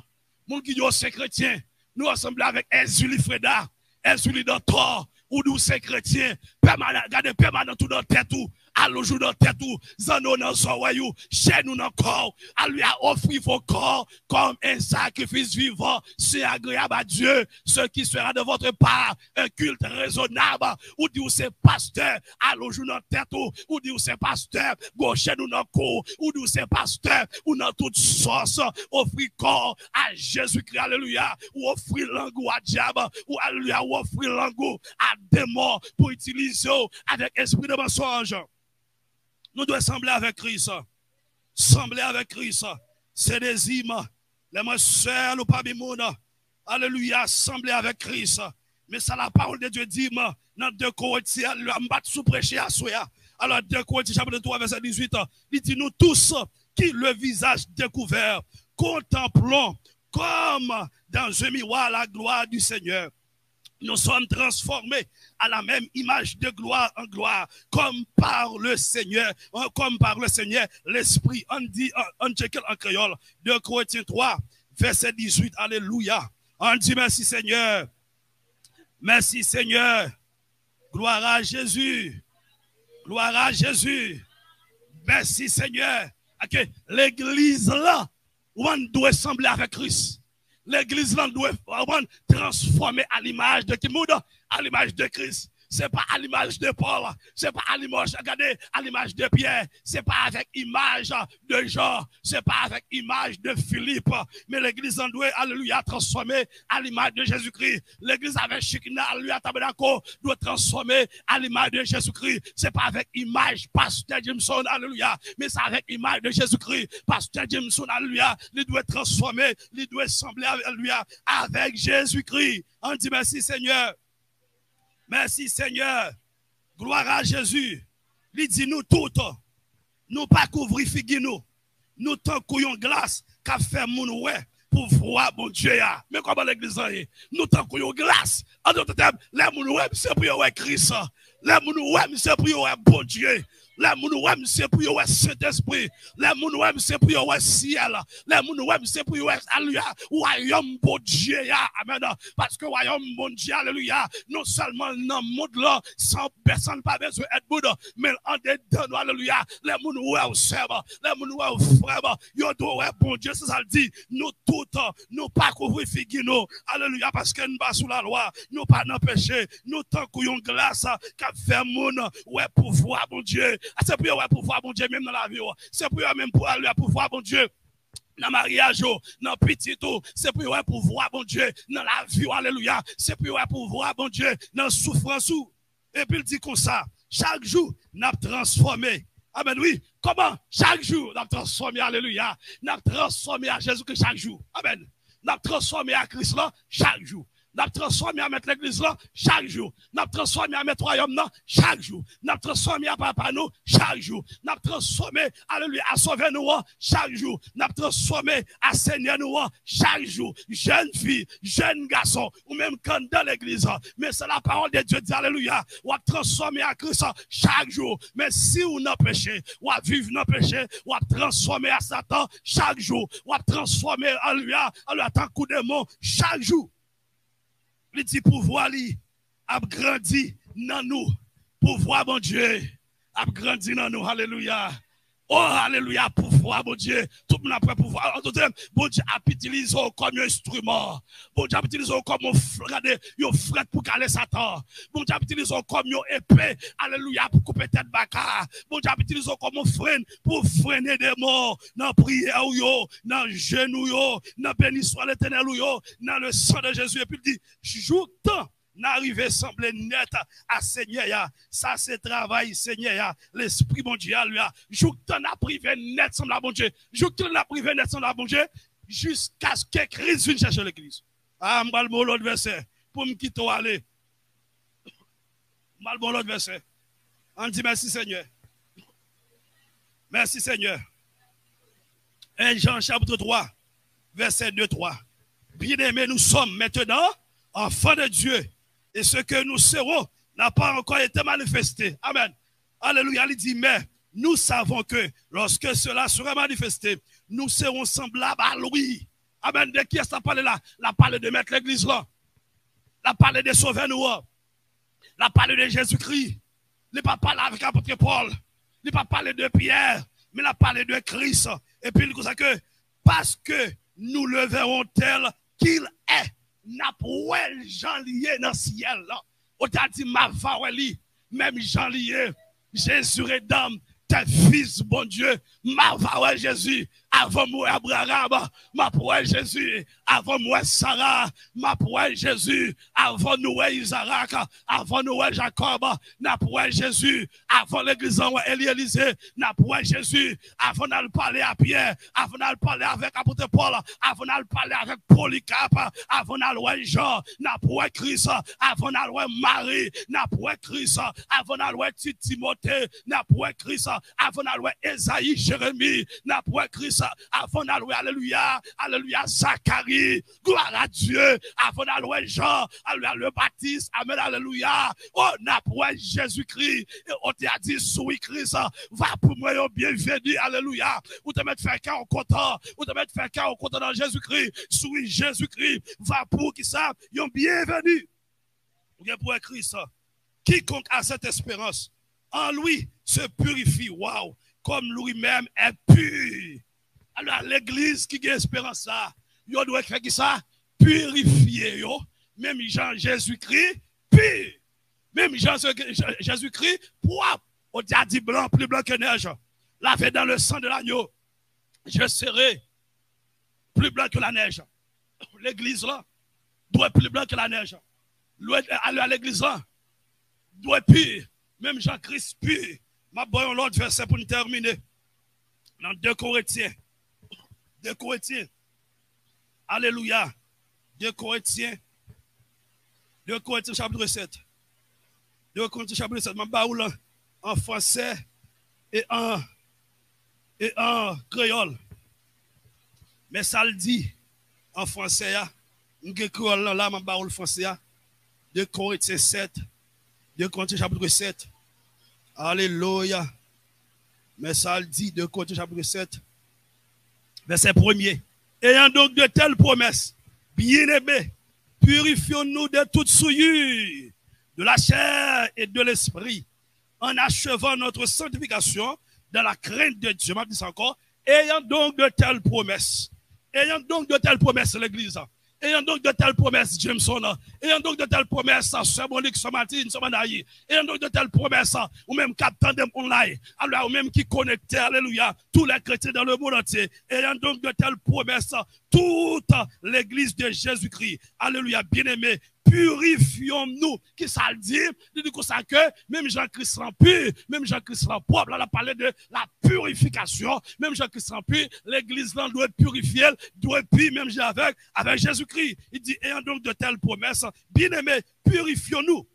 Le monde qui dit au c'est chrétien, nous assemblés avec Ezuli Freda, Ezuli Doctor, ou nous c'est chrétien, permanent, regardez permanent tout dans la tête, allons jouer dans la tête, zano dans son royaume, chez nous dans le corps, à lui a offrir vos corps comme un sacrifice vivant, c'est agréable à Dieu, ce qui sera de votre part un culte raisonnable, ou dit c'est pasteur, allons jouer dans la tête, ou dit c'est pasteur, gauchez nous dans le corps, ou dit c'est pasteur, ou dans toute sauce, offrir corps à Jésus-Christ, alléluia, ou offrir langue à diable, ou alléluia, ou offrir langue à démon pour utiliser avec esprit de mensonge. Nous devons sembler avec Christ. Sembler avec Christ. C'est des hymnes. Les moi sœurs, nous pas monde. Alléluia, sembler avec Christ. Mais ça, la parole de Dieu dit, dans 2 Corinthiens, le m'a sous prêcher à soi. Alors, 2 Corinthiens, chapitre 3, verset 18, il dit, nous tous, qui le visage découvert, contemplons comme dans un miroir la gloire du Seigneur. Nous sommes transformés à la même image de gloire en gloire, comme par le Seigneur, l'Esprit. On dit en créole, 2 Corinthiens 3, verset 18, alléluia. On dit merci Seigneur, merci Seigneur, gloire à Jésus, gloire à Jésus, merci Seigneur. Okay. L'église là, on doit sembler avec Christ. L'église là doit transformer à l'image de Kimouda, à l'image de Christ. C'est pas à l'image de Paul, c'est pas à l'image, regardez, à l'image de Pierre, c'est pas avec image de Jean, c'est pas avec image de Philippe, mais l'église en doit, alléluia, transformer à l'image de Jésus-Christ. L'église avec Shekinah, alléluia, tabernacle, doit transformer à l'image de Jésus-Christ. C'est pas avec image, pasteur Jameson, alléluia, mais c'est avec image de Jésus-Christ. Pasteur Jameson, alléluia, il doit transformer, il doit sembler, alléluia, avec Jésus-Christ. On dit merci Seigneur. Merci Seigneur. Gloire à Jésus. Il dit nous toutes, nous pas couvrir figue nous. Nous tant couillons glace qu'a fait mon ouais pour voir mon Dieu. Mais comment l'église est? Nous tant couillons glace. En d'autres termes, les moun ouais c'est pour ouais Christ. Les moun ouais c'est pour ouais bon Dieu. Les moun ouais c'est pour ouais Saint-Esprit. Les moun ouais c'est pour ouais ciel. Les moun ouais c'est pour ouais alléluia royaume bon Dieu. Amen. Parce que royaume bon Dieu alléluia non seulement dans le monde là sans personne pas besoin d'être bon mais en dedans alléluia les moun ouais servent. Les moun ouais frère yo doit ouais bon Dieu c'est ça le dit nous toutes nous pas couvrir figue nous alléluia parce que nous pas sous la loi nous pas dans péché nous tant couillon glace qu'a fait moun ouais pouvoir bon Dieu. C'est pour ouais pouvoir bon Dieu même dans la vie. C'est pour même pour aller pouvoir bon Dieu. Dans le mariage, dans le petit tout, c'est pour ouais pouvoir bon Dieu dans la vie, alléluia. C'est pour ouais pouvoir bon Dieu dans la souffrance. Et puis il dit comme ça, chaque jour, nous avons transformé. Amen, oui. Comment? Chaque jour, nous avons transformé, alléluia. Nous avons transformé à Jésus-Christ chaque jour. Amen. Nous avons transformé à Christ là chaque jour. Nous avons transformé à mettre l'église là chaque jour. Nous avons transformé à mettre royaume là chaque jour. Nous avons transformé à papa nous chaque jour. Nous avons transformé, alléluia, à sauver nous chaque jour. Nous avons transformé à saigner nous chaque jour. Jeune fille, jeune garçon, ou même quand dans l'église. Mais c'est la parole de Dieu dit, alléluia, ou transformé à Christ chaque jour. Mais si vous n'avez péché, ou vivre dans le péché, ou transformé à Satan chaque jour, ou transformé, alléluia, à tant coup de mot chaque jour. Il dit pouvoir li a grandi dans nous. Pouvoir, mon Dieu, a grandi dans nous. Alléluia. Oh, alléluia, pouvoir, mon Dieu. Tout le monde a pouvoir. Bon Dieu a utilisé comme un instrument. Bon Dieu a utilisé comme un fret pour caler Satan. Bon Dieu a utilisé comme une épée. Alléluia, pour couper tête baka. Bon Dieu a utilisé comme un frein pour freiner des morts. Dans prière, dans genou, dans béni soit l'éternel, dans le sang de Jésus. Et puis il dit, joue temps. N'arriver semble net à Seigneur. Ça c'est travail Seigneur. L'esprit bon Dieu lui a. Joue que t'en as privé net semble bon Dieu. Joue que t'en as privé net semble bon Dieu. Jusqu'à ce que Christ vienne chercher l'église. Ah, m'bal bon l'autre verset. Pour me quitter aller. M'bal bon l'autre verset. On dit merci Seigneur. Merci Seigneur. 1 Jean chapitre 3, verset 2-3. Bien-aimés, nous sommes maintenant enfants de Dieu. Et ce que nous serons n'a pas encore été manifesté. Amen. Alléluia. Il dit, mais nous savons que lorsque cela sera manifesté, nous serons semblables à lui. Amen. De qui est-ce qu'on parle là? La parle de mettre l'église là. La parle de sauver nous. La parle de Jésus-Christ. Il n'a pas parlé avec l'apôtre Paul. Il n'a pas parlé de Pierre. Mais il a parlé de Christ. Et puis il dit que parce que nous le verrons tel qu'il est. N'a pas Jean lié dans le ciel là. On t'a dit ma vaweli, même Jean lié, Jésus rédame, tes fils, bon Dieu, ma vawel Jésus, avant moi Abraham, ma poêle Jésus, avant moi Sarah, ma poêle Jésus, avant nous Isaac, avant nous Jacob, n'a poêle Jésus, avant l'église Élisée, n'a poêle Jésus, avant d'aller parler à Pierre, avant d'aller parler avec apôtre Paul, avant d'aller parler avec Polycarpe, avant d'aller Jean, n'a poêle Christ, avant d'aller Marie, n'a poêle Christ, avant d'aller Timothée, n'a poêle Christ, avant d'aller Esaïe, Jérémie, n'a poêle Christ, avant d'aller, alléluia, alléluia, Zacharie, gloire à Dieu, avant d'aller Jean, alléluia, le Baptiste, amen, alléluia, oh, n'a pas Jésus-Christ, et on t'a dit, souris Christ, va pour moi, bienvenue, alléluia, ou te mettre faire qu'un content, ou te mettre faire qu'un content dans Jésus-Christ, souris Jésus-Christ, va pour qui ça, yon bienvenue, ou bien pour Christ, quiconque a cette espérance, en lui se purifie, waouh, comme lui-même est pur. Alors, l'église qui a espérance, ça, il doit faire ça, purifier, yo. Même Jean Jésus-Christ, pur. Même Jean Jésus-Christ, propre. On a dit blanc, plus blanc que neige. Lavé dans le sang de l'agneau. Je serai plus blanc que la neige. L'église là, doit être plus blanc que la neige. Aller à l'église là, doit être pur. Même Jean-Christ pur. Ma bonne l'autre verset pour nous terminer. Dans 2 Corinthiens. 2 Corinthiens. Alléluia. 2 Corinthiens. 2 Corinthiens chapitre 7. 2 Corinthiens chapitre 7. Je vais en français et en créole. Mais ça le dit en français. Je vais créole là, je vais le français. 2 Corinthiens 7. 2 Corinthiens chapitre 7. Alléluia. Mais ça le dit 2 Corinthiens chapitre 7. Verset 1er. Ayant donc de telles promesses, bien-aimés, purifions-nous de toute souillure, de la chair et de l'esprit, en achevant notre sanctification dans la crainte de Dieu. Je dis encore, ayant donc de telles promesses, l'église. Ayant donc de telles promesses, Jameson, ayant donc de telles promesses, Monique, Martine, Somanaï, ayant donc de telles promesses, ou même Captain de online, alors ou même qui connectait, alléluia, tous les chrétiens dans le monde entier, ayant donc de telles promesses, toute l'église de Jésus-Christ, alléluia, bien-aimé, purifions-nous. Qui ça le dit? Il dit comme ça que même Jean-Christ pur, même Jean-Christ propre, là, on a parlé de la purification, même Jean-Christ pur, l'église là doit être purifiée, doit être pure, même avec Jésus-Christ. Il dit, ayant donc de telles promesses, bien-aimés, purifions-nous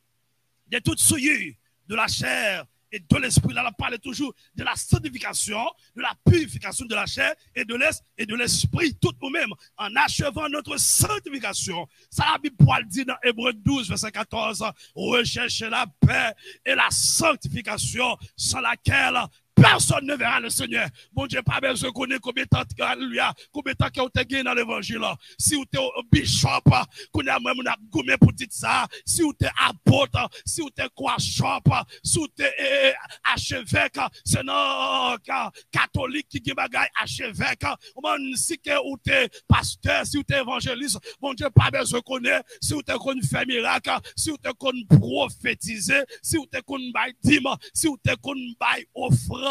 de toute souillure de la chair et de l'esprit. Là, on parle toujours de la sanctification, de la purification de la chair et de l'esprit, tout nous-mêmes, en achevant notre sanctification. Ça, la Bible dit dans Hébreux 12, verset 14, recherchez la paix et la sanctification sans laquelle personne ne verra le Seigneur. Bon Dieu, pas besoin de connaître combien de temps, alléluia, combien de temps que vous avez gagné dans l'évangile. Si vous êtes bishop, qu'on a même gommé pour dire ça, si vous êtes apôtre, si vous êtes coachop, si vous êtes archevêque, c'est non catholique qui gagne bagaille archevêque, si vous êtes pasteur, si vous êtes évangéliste, bon Dieu, pas besoin de connaître, si vous êtes qu'on fait miracle, si vous êtes qu'on prophétiser, si vous êtes qu'on bail dîme, si vous êtes qu'on bail offrande.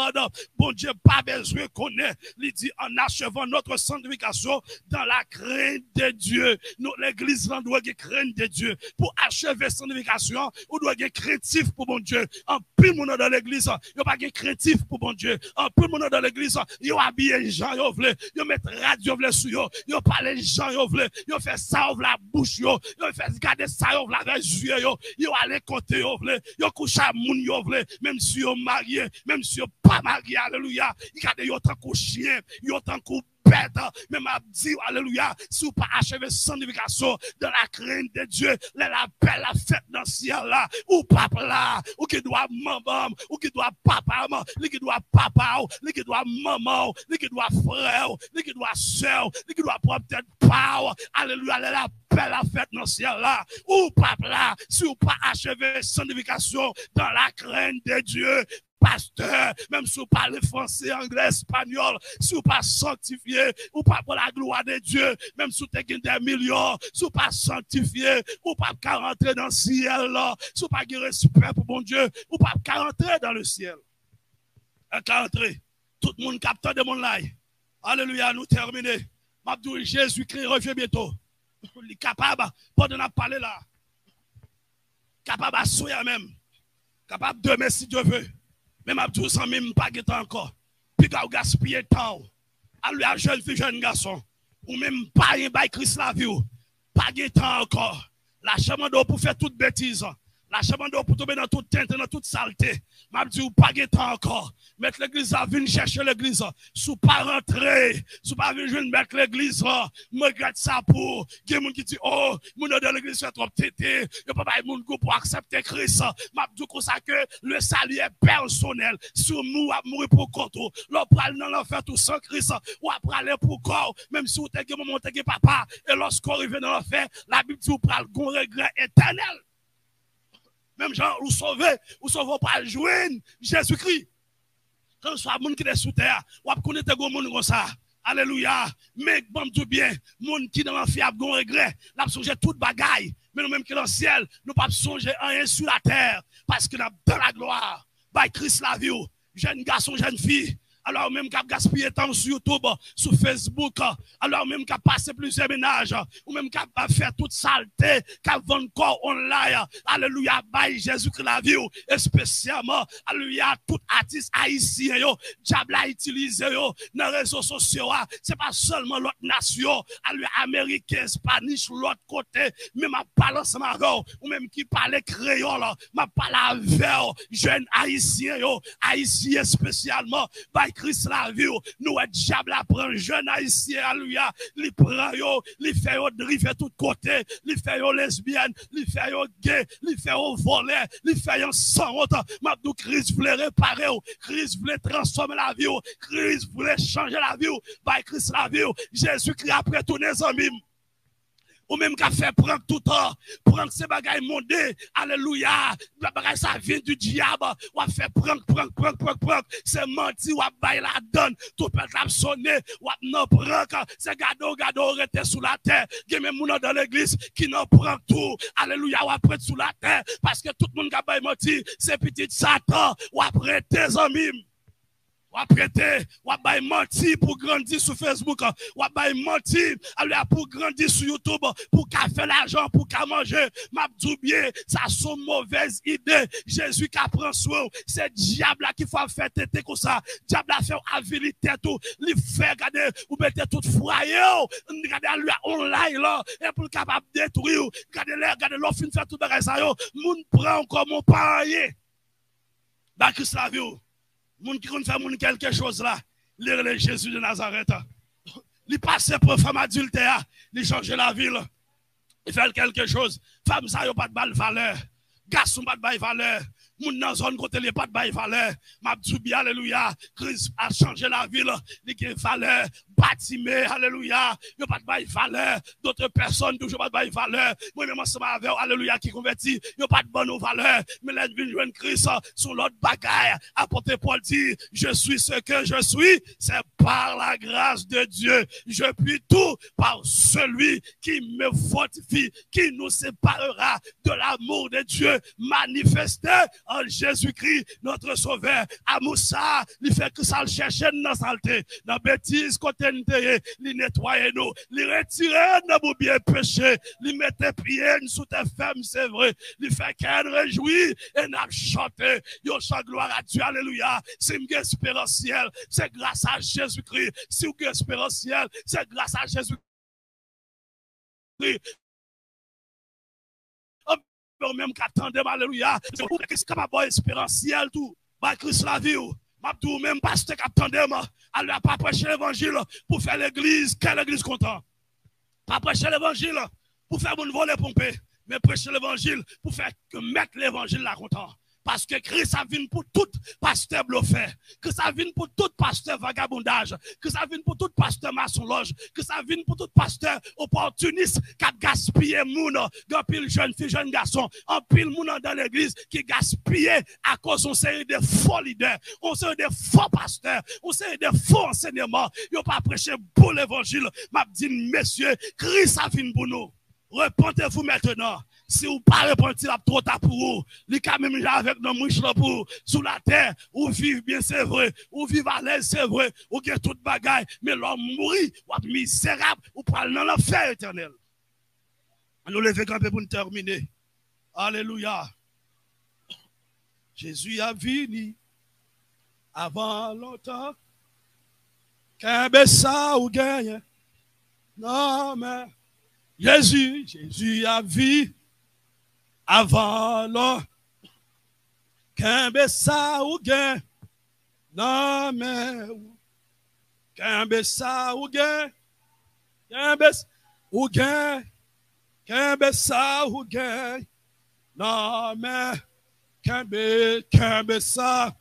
Bon Dieu, pas besoin qu'on ait. Il dit en achevant notre sanctification dans la crainte de Dieu. Nous, l'église, on doit crainte de Dieu. Pour achever la sanctification, on doit être craintif pour bon Dieu. En plus, mon dans l'église, il n'y a pas de craintif pour bon Dieu. En plus, mon dans l'église, il y a habillé les gens, il y a mettre radio sur eux, il y a parlé les gens, il y a fait ça, la bouche, il y a fait garder ça, il y a les yeux, il y a allé côté, il y a couché à moun, même si ils sont mariés, même si ils pas marié, alléluia. Il y a des autres chiens, il y a autant que bête, même à dire, alléluia, si vous pas achevé sanctification dans la crainte de Dieu, la paix, la fête dans le ciel là, ou papa là, ou qui doit maman, ou qui doit papa, ou qui doit papa, ou qui doit maman, ou qui doit frère, ou qui doit soeur, ou qui doit peut-être pas, alléluia, la paix, la fête dans le ciel là, ou papa là, si vous pas achevé sanctification dans la crainte de Dieu, pasteur, même si vous parlez français, anglais, espagnol, si vous pas sanctifié, ou pas pour la gloire de Dieu, même si vous avez des millions, si vous pas sanctifié, ou pas rentrer dans le ciel là, si vous pas respect pour mon Dieu, ou pas rentrer dans le ciel. Rentrer. Tout le monde capte de mon live. Alléluia, nous terminons. M'abdou Jésus-Christ revient bientôt. Il est capable, pendant qu'on parler là, capable à soyer même, capable demain si Dieu veut. Même à 12 ans, même pas de temps encore. Puis quand vous gaspillez le temps, à lui, à jeune fille, jeune garçon, ou même pas un bail Christ la vie, pas de temps encore. La chambre d'eau pour faire toute bêtise. La chambre d'eau pour tomber dans toute teinte, dans toute saleté. M'a dit, ou pas de temps encore. Mettre l'église à venir chercher l'église. Sous pas rentrer. Sous pas venir mettre l'église. Me regarde ça pour. Il y a des gens qui disent, oh, mon dans l'église fait trop tété. Il n'y a pas de monde pour accepter Christ. M'a dit comme ça que le salut est personnel. Sur nous, à mourir pour compte. L'on parle dans l'enfer tout sans Christ. Ou après aller pour corps. Même si vous avez maman, vous avez papa. Et lorsqu'on arrive dans l'enfer, la Bible dit, vous parlez un regret éternel. Même gens, vous sauvez par le joindre Jésus-Christ. Quand soit monde qui est sous terre, ou connaître des gens comme ça. Alléluia. Mais bon tout bien, monde qui dans l'enfer a un regret, n'a songé toute bagaille. Mais nous même qui dans le ciel, nous pas songer rien sur la terre parce que dans la gloire, by Christ la vie, jeune garçon, jeune fille. Alors même qu'à gaspiller temps sur YouTube, sur Facebook, alors même qu'à passer plusieurs ménages, ou même qu'à faire toute saleté, qu'à vendre corps online, alléluia, by Jésus-Christ la vie, et spécialement, alléluia, tout artiste haïtien, diable a utilisé, dans les réseaux sociaux, c'est pas seulement l'autre nation, alléluia, américain, spanish, l'autre côté, mais ma parle ensemble ou même qui parle créole, ma parle avec, jeune haïtien, haïtien spécialement, by Christ la vie, nous est diable à prendre jeune haïtien, alléluia, li prend yo, li fait yo drive tout côté, li fait yo lesbienne, li fait yo gay, li fait yo voler, li fait yo sans honte, m'abdou Christ voulait réparer, Christ voulait transformer la vie, Christ voulait changer la vie, by Christ la vie, Jésus-Christ après tous les amis. Ou même qu'à faire prendre tout le temps, prendre ces bagailles mondées, alléluia, la bagaille ça vient du diable, ou à faire prendre, c'est menti, ou à bailler la donne, tout peut être sonné, ou à non prendre, c'est gado, rester sous la terre, il y a même gens dans l'église qui n'en prend tout, alléluia, ou après sous la terre, parce que tout le monde qui a baillé menti, c'est petit Satan, ou après tes amis. ou prêter, ou mentir pour grandir sur Facebook, ou mentir pour grandir sur YouTube, pour faire l'argent, pour manger. M'a dit bien, ça sont mauvaises idées. Jésus qui apprend soin, c'est diable qui faut faire tête comme ça. Diable a fait avilité tout, lui fait regarder ou mettre tout foyer, regarder lui online là et pour capable détruire. Regardez l'offre fin faire tout bagage ça yo, moun prend comme on paye. Bah Christ la vie. Moun qui fait moun quelque chose là, le Jésus de Nazareth. Il passe pour femme adultère, il change la ville. Il fait quelque chose. Femme ça yo pas de balle valeur. Garçon pas de balle valeur. Moun nan zone côté les pas de bail valeur. M'a dit alléluia. Christ a changé la ville. Il a valeur. Bâtiment, alléluia. Il pas de bail valeur. D'autres personnes toujours pas de bail valeur. Moi-même ensemble avec alléluia qui converti. Il pas de bonne valeur. Mais là vient joindre Christ sur l'autre bagaille. Apôtre Paul dit, je suis ce que je suis. C'est par la grâce de Dieu. Je puis tout par celui qui me fortifie, qui nous séparera de l'amour de Dieu manifesté en Jésus-Christ, notre sauveur. À Moussa, il fait que ça le chercher dans la saleté, dans la bêtise, côté il nettoie nous, il retire nos bien péché, il mette prière sous tes femmes, c'est vrai, il fait qu'elle réjouit et n'a chanté, yo chante gloire à Dieu, alléluia. C'est une espérance, c'est grâce à Jésus-Christ. Si vous êtes espérance, c'est grâce à Jésus-Christ. Même qu'attendez, alléluia, c'est capable d'avoir espérance, tout. Bah, Christ la vie, ou même pasteur qu'attendez, elle n'a pas prêché l'évangile pour faire l'église, quelle église content. Pas prêcher l'évangile pour faire mon voler pomper, mais prêcher l'évangile pour faire mettre l'évangile là content. Parce que Christ a venu pour tout pasteur bluffé, que ça vient pour tout pasteur vagabondage, que ça vient pour tout pasteur maçon-loge, que ça vient pour tout pasteur opportuniste qui a gaspillé moun, en pile jeune fille, jeune garçon, en pile moun dans l'église qui gaspillé à cause on série de faux leaders, on série de faux pasteurs, on série de faux enseignements. Ils n'ont pas prêché pour l'évangile. M'a dit, messieurs, Christ a venu pour nous. Repentez-vous maintenant. Si vous ne pas repentir, trop tard pour vous. Les cas même avec nos mouches pour sous la terre, ou vivre bien, c'est vrai. Ou vivre à l'aise, c'est vrai. Ou get toute bagaille. Mais l'homme mourit, ou être misérable, ou parle dans l'enfer éternel. Nous levons un peu pour nous terminer. Alléluia. Jésus a venu avant longtemps. Qu'un ça ou gagne. Non, mais Jésus a vu avant l'heure. Qu'un ça ou gagne. Non, mais qu'un ça ou gagne. Qu'un ou gagne. Qu'un ça ou gagne. Non, mais qu'un ça.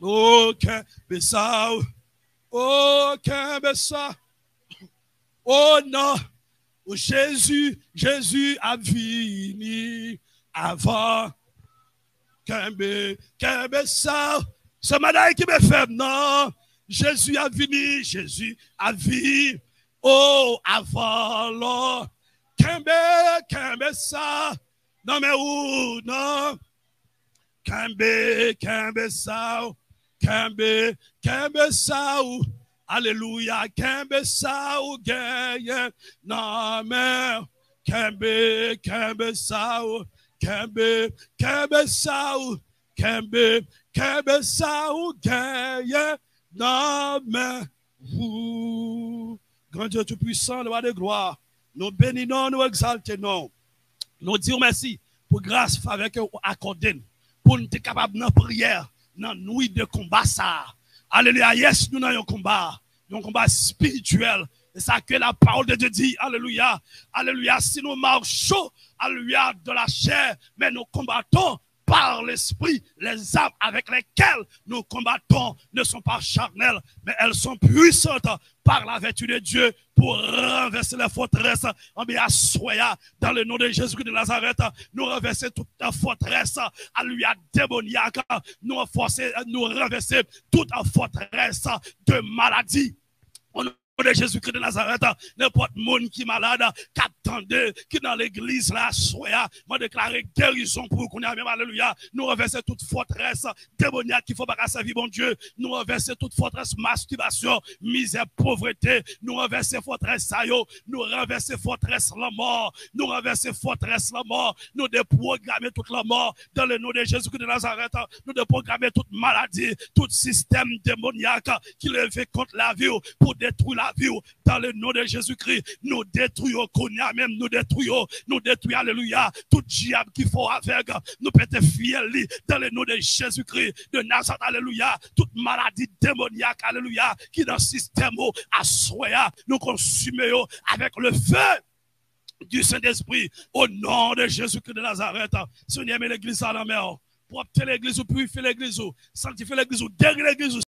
Oh, qu'un ça. Oh, qu'un ça. Oh non. Oh, Jésus a venu avant qu'un ça. C'est madame qui me fait, non. Jésus a vu. Oh, avant là. Qu'un ça. Non, mais où, non. Qu'un ça. Qu'un ça. Alléluia, Kembe sa ou gagne, non mais Kembe sa ou, Kembe sa ou gagne, non mais vous. Grand Dieu Tout-Puissant, le roi de gloire, nous bénissons, nous exaltons, nous disons merci pour grâce, faveur que vous accordez, pour nous être capables de prière, dans nuit de combat ça. Alléluia, yes, nous avons un combat spirituel. C'est ça que la parole de Dieu dit. Alléluia, alléluia. Si nous marchons, alléluia, de la chair, mais nous combattons par l'esprit. Les armes avec lesquelles nous combattons ne sont pas charnelles, mais elles sont puissantes par la vertu de Dieu pour renverser les forteresses. Dans le nom de Jésus-Christ de Nazareth, nous renverser toute forteresse, alléluia, démoniaque, nous renverser toute forteresse de maladie. de Jésus-Christ de Nazareth, n'importe monde qui est malade, qui attendait, qui dans l'église là, soya, moi déclarer guérison pour qu'on ait même, alléluia. Nous renverser toute forteresse démoniaque qui faut pas servir bon Dieu. Nous renverser toute forteresse masturbation, misère, pauvreté. Nous renverser forteresse sayo. Nous renverser forteresse la mort. Nous renverser forteresse la mort. Nous déprogrammer toute la mort dans le nom de Jésus-Christ de Nazareth. Nous déprogrammer toute maladie, tout système démoniaque qui levé contre la vie pour détruire la vie dans le nom de Jésus-Christ. Nous détruisons Konya même, nous détruisons, alléluia, tout diable qui faut avec, nous pétons fiel dans le nom de Jésus-Christ de Nazareth, alléluia, toute maladie démoniaque, alléluia, qui dans le système à soya, nous consumons avec le feu du Saint-Esprit au nom de Jésus-Christ de Nazareth. Seigneur, mais l'église à la mer, pour obtenir l'église, purifier l'église, sanctifier l'église, guérir l'église.